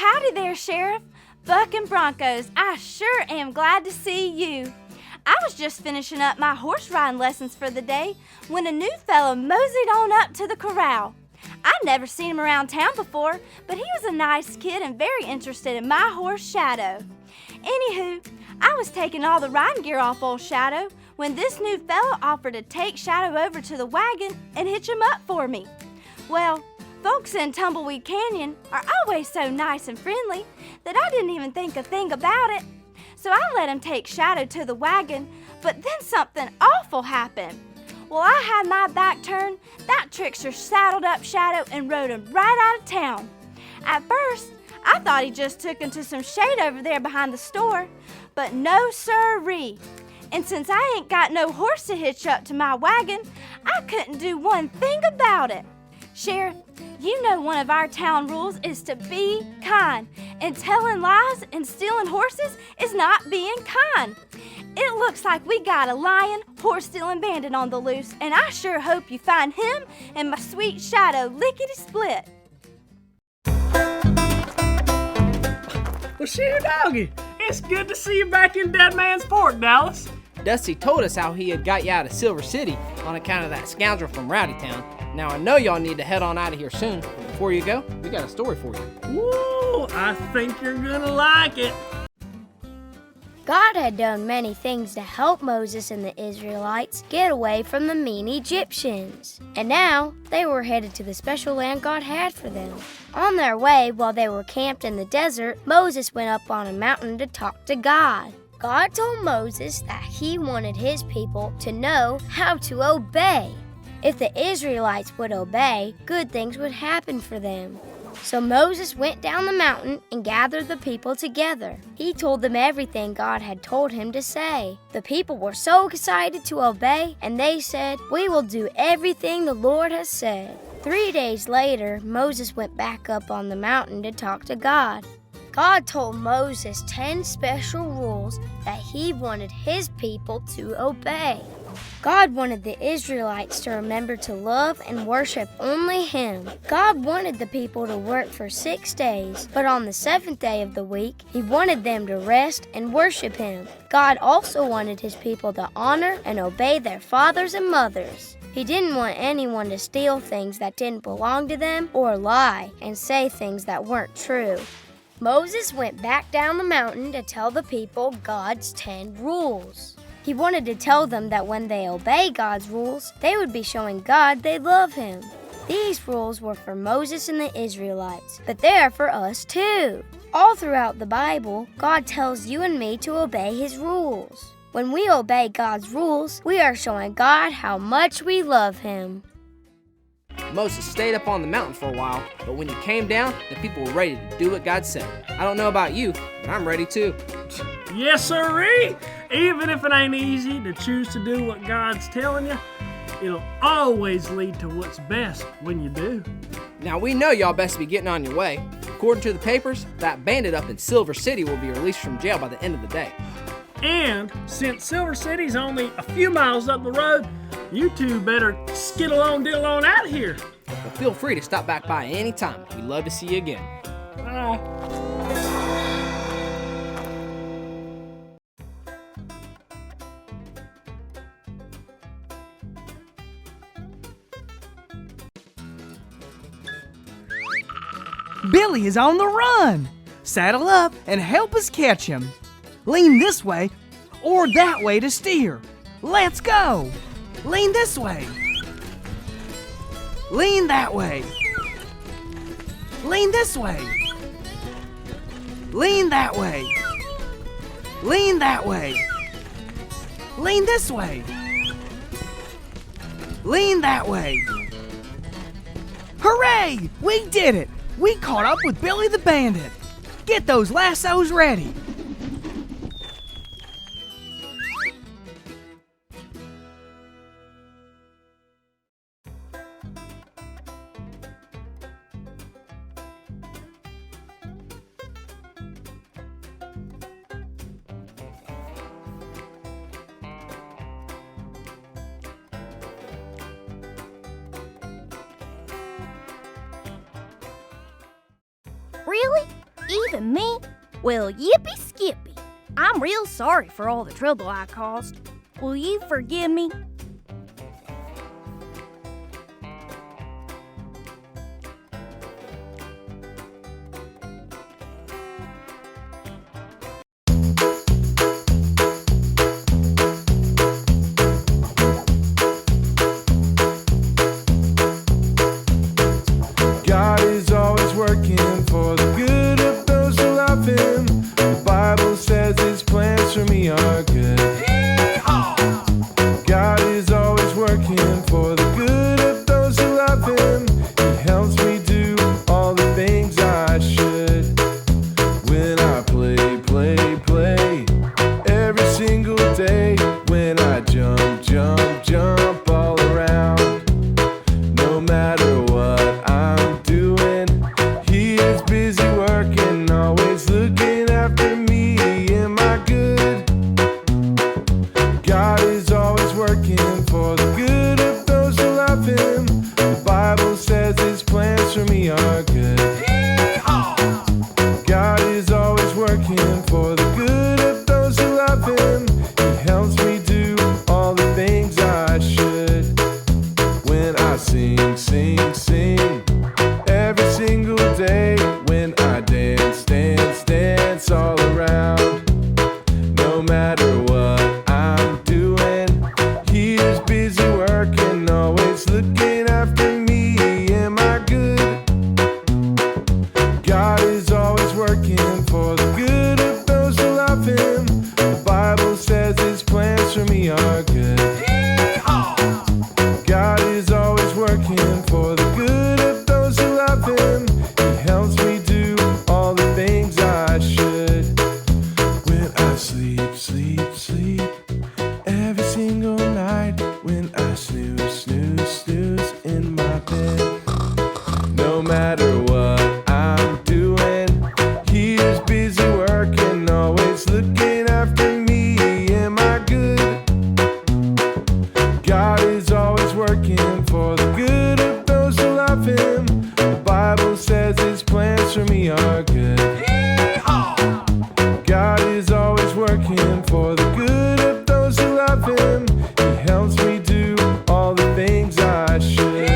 howdy there, Sheriff. Buck and Broncos, I sure am glad to see you. I was just finishing up my horse riding lessons for the day when a new fellow moseyed on up to the corral. I'd never seen him around town before, but he was a nice kid and very interested in my horse, Shadow. Anywho, I was taking all the riding gear off old Shadow when this new fellow offered to take Shadow over to the wagon and hitch him up for me. Well, folks in Tumbleweed Canyon are always so nice and friendly that I didn't even think a thing about it. So I let him take Shadow to the wagon, but then something awful happened. Well, I had my back turned, that trickster saddled up Shadow and rode him right out of town. At first, I thought he just took him to some shade over there behind the store, but no sirree. And since I ain't got no horse to hitch up to my wagon, I couldn't do one thing about it. Sheriff, you know one of our town rules is to be kind, and telling lies and stealing horses is not being kind. It looks like we got a lying, horse-stealing bandit on the loose, and I sure hope you find him and my sweet Shadow lickety-split. Well, shoot, doggy, it's good to see you back in Dead Man's Fork, Dallas. Dusty told us how he had got you out of Silver City on account of that scoundrel from Rowdy Town. Now I know y'all need to head on out of here soon. But before you go, we got a story for you. Woo, I think you're gonna like it. God had done many things to help Moses and the Israelites get away from the mean Egyptians. And now they were headed to the special land God had for them. On their way, while they were camped in the desert, Moses went up on a mountain to talk to God. God told Moses that he wanted his people to know how to obey. If the Israelites would obey, good things would happen for them. So Moses went down the mountain and gathered the people together. He told them everything God had told him to say. The people were so excited to obey, and they said, "We will do everything the Lord has said." 3 days later, Moses went back up on the mountain to talk to God. God told Moses 10 special rules that he wanted his people to obey. God wanted the Israelites to remember to love and worship only him. God wanted the people to work for 6 days, but on the 7th day of the week, he wanted them to rest and worship him. God also wanted his people to honor and obey their fathers and mothers. He didn't want anyone to steal things that didn't belong to them or lie and say things that weren't true. Moses went back down the mountain to tell the people God's 10 rules. He wanted to tell them that when they obey God's rules, they would be showing God they love him. These rules were for Moses and the Israelites, but they are for us too. All throughout the Bible, God tells you and me to obey his rules. When we obey God's rules, we are showing God how much we love him. Moses stayed up on the mountain for a while, but when he came down, the people were ready to do what God said. I don't know about you, but I'm ready too. Yes, sirree. Even if it ain't easy to choose to do what God's telling you, it'll always lead to what's best when you do. Now we know y'all best be getting on your way. According to the papers, that bandit up in Silver City will be released from jail by the end of the day. And since Silver City's only a few miles up the road, you two better skittle on diddle on out of here. But feel free to stop back by any time. We'd love to see you again. Bye. Billy is on the run! Saddle up and help us catch him. Lean this way or that way to steer. Let's go! Lean this way. Lean that way. Lean this way. Lean that way. Lean that way. Lean this way. Lean that way. Hooray! We did it! We caught up with Billy the Bandit. Get those lassos ready. Really? Even me? Well, yippee skippy. I'm real sorry for all the trouble I caused. Will you forgive me? God is always working for the good of those who love Him. The Bible says His plans for me are good. God is always working for the good of those who love Him. He helps me do all the things I should. When I play, play, play, every single day. When I jump, jump, jump all around. No matter what I'm doing, He is busy working, always looking after me. Am I good? God is always working for the good of those who love Him. The Bible says His plans for me are good. God is always working for the good of those who love Him. He helps me do all the things I should. When I sing, sing, sing, every single day. When I dance, dance, dance all around. No matter what I'm doing, He is busy working, always looking after me. Am I good? God is always working for the good of those who love Him. The Bible says His plans for me are good. God is always working for the good of those who love Him. He helps me do all the things I should. When I sleep, sleep, sleep, every single night. When I snooze, snooze, snooze in my bed. No matter what I'm doing, He is busy working, always looking after me. Am I good? God is always working for the good of those who love Him. The Bible says His plans for me are good. God is always working for the good of those who love Him. He helps me do all the things I should.